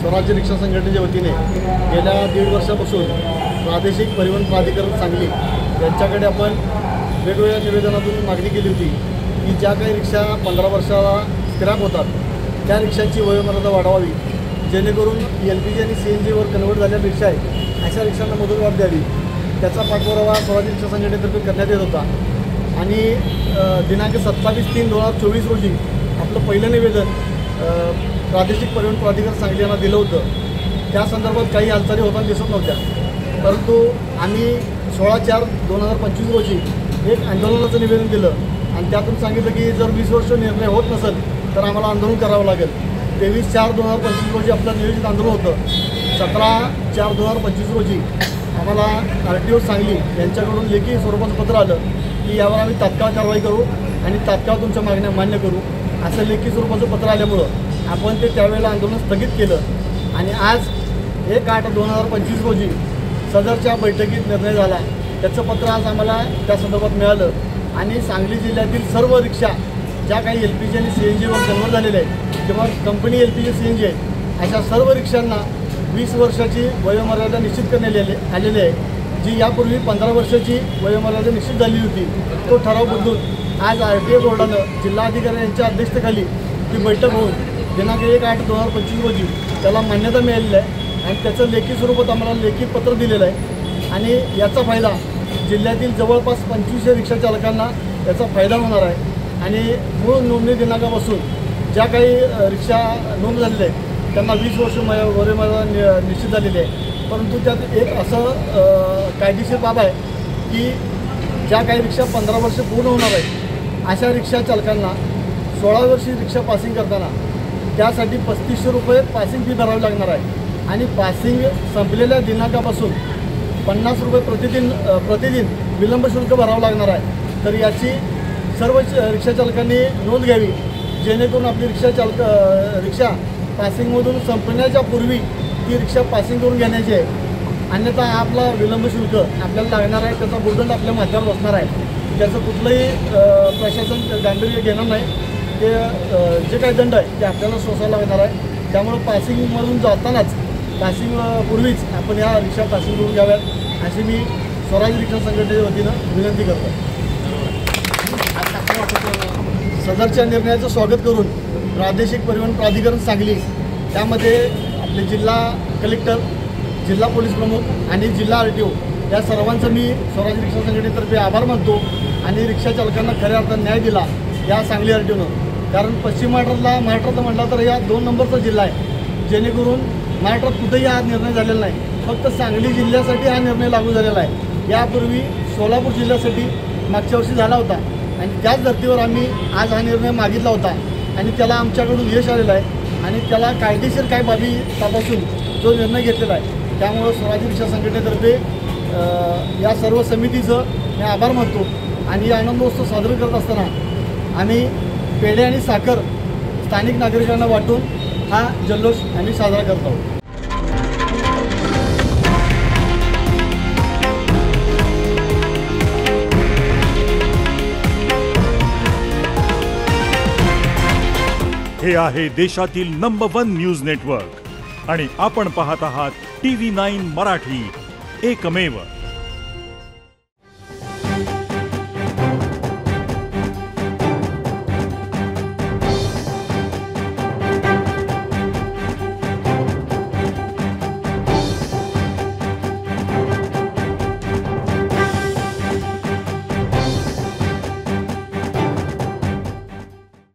स्वराज्य रिक्षा संघटनेच्या वतीने गेल्या 1.5 वर्षापासून प्रादेशिक परिवहन प्राधिकरण सांगली यांच्याकडे आपण वेगवेगळ्या निवेदनातून मागणी केली होती की ज्या काही रिक्षा 15 वर्षाला स्क्रॅप होतात त्या रिक्षांची वयोमर्यादा वाढवावी, जेणेकरून LPG आणि CNGवर कन्वर्ट झालेल्या रिक्षा आहेत अशा रिक्षांना मुदतवाढ द्यावी। त्याचा पाठपुरावा स्वराज्य रिक्षा संघटनेतर्फे करण्यात येत होता आणि दिनांक 27/3/2024 रोजी आपलं पहिलं निवेदन प्रादेशिक परिवहन प्राधिकरण सांगली यांना दिलं होतं। त्या संदर्भात काही हालचाली होताना दिसत नव्हत्या, परंतु आम्ही 16/4/2025 रोजी एक आंदोलनाचं निवेदन दिलं आणि त्यातून सांगितलं की जर 20 वर्ष निर्णय होत नसेल तर आम्हाला आंदोलन करावं लागेल। 23/4/2025 रोजी आपलं नियोजित आंदोलन होतं। 17/4/2025 रोजी आम्हाला RTO सांगली यांच्याकडून लेखी स्वरूपाचं पत्र आलं की यावर आम्ही तात्काळ कारवाई करू आणि तात्काळ तुमच्या मागण्या मान्य करू असं लेखी स्वरूपाचं पत्र आल्यामुळं आपण ते त्यावेळेला आंदोलन स्थगित केलं आणि आज 1/8/2025 रोजी सदरच्या बैठकीत निर्णय झाला। त्याचं पत्र आज आम्हाला त्या संदर्भात मिळालं आणि सांगली जिल्ह्यातील सर्व रिक्षा ज्या काही LPG आणि CNGवर कन्वर्ट झालेल्या आहेत किंवा कंपनी LPG CNG आहे अशा सर्व रिक्षांना 20 वर्षाची वयोमर्यादा निश्चित करण्यात आलेली आहे। जी यापूर्वी 15 वर्षाची वयोमर्यादा निश्चित झाली होती तो ठराव बदलून आज RTO बोर्डानं जिल्हाधिकारी यांच्या अध्यक्षतेखाली ती बैठक होऊन दिनांक 1/8/2025 रोजी त्याला मान्यता मिळालेली आहे आणि त्याचं लेखी स्वरूपात आम्हाला लेखी पत्र दिलेलं आहे आणि याचा फायदा जिल्ह्यातील जवळपास 2500 रिक्षा चालकांना याचा फायदा होणार आहे आणि मूळ नोंदणी दिनांकापासून ज्या काही रिक्षा नोंद झालेल्या आहेत त्यांना 20 वर्ष वयोमर्यादा निश्चित झालेली आहे। परंतु त्यात एक असं कायदेशीर बाब आहे की ज्या काही रिक्षा 15 वर्ष पूर्ण होणार आहेत अशा रिक्षा चालकांना 16 वर्षी रिक्षा पासिंग करताना त्यासाठी 3500 रुपये पासिंग फी भरावी लागणार आहे आणि पासिंग संपलेल्या दिनांकापासून 50 रुपये प्रतिदिन विलंब शुल्क भरावं लागणार आहे। तर याची सर्व रिक्षा चालकांनी नोंद घ्यावी, जेणेकरून आपली रिक्षा पासिंगमधून संपण्याच्या पूर्वी ती रिक्षा पासिंग करून घेण्याची आहे। अन्यथा आपला विलंब शुल्क आपल्याला लागणार आहे, त्याचा बुर्दंड आपल्या माथ्यावर बसणार आहे। त्याचं कुठलंही प्रशासन गांभीर्य घेणार नाही, ते जे काही दंड आहे ते आपल्याला सोसायला लागणार आहे। त्यामुळं पासिंगमधून जातानाच पासिंग पूर्वीच आपण ह्या रिक्षा पासिंग करून घ्याव्यात अशी मी स्वराज्य रिक्षा संघटनेच्या वतीनं विनंती करतो। सदरच्या निर्णयाचं स्वागत करून प्रादेशिक परिवहन प्राधिकरण सांगली त्यामध्ये आपले जिल्हा कलेक्टर, जिल्हा पोलीस प्रमुख आणि जिल्हा RTO या सर्वांचं मी स्वराज्य रिक्षा संघटनेतर्फे आभार मानतो आणि रिक्षा चालकांना खऱ्या अर्थानं न्याय दिला या सांगली RTOनं। कारण पश्चिम महाराष्ट्रात म्हटलं तर या 2 नंबरचा जिल्हा आहे, जेणेकरून महाराष्ट्रात कुठेही हा निर्णय झालेला नाही, फक्त सांगली जिल्ह्यासाठी हा निर्णय लागू झालेला आहे। यापूर्वी सोलापूर जिल्ह्यासाठी मागच्या वर्षी झाला होता आणि त्याच धर्तीवर आम्ही आज हा निर्णय मागितला होता आणि त्याला आमच्याकडून यश आलेलं आहे आणि त्याला कायदेशीर काही बाबी तपासून जो निर्णय घेतलेला आहे। त्यामुळं स्वराज्य रिक्षा संघटनेतर्फे या सर्व समितीचं मी आभार मानतो आणि आनंदोत्सव साजरा करत असताना आम्ही पेढे आणि साखर स्थानिक नागरिकांना वाटून हा जल्लोष आम्ही साजरा करत आहोत। हे आहे देशातील नंबर 1 न्यूज नेटवर्क आणि आपण पाहत आहात TV9 मराठी, एकमेव।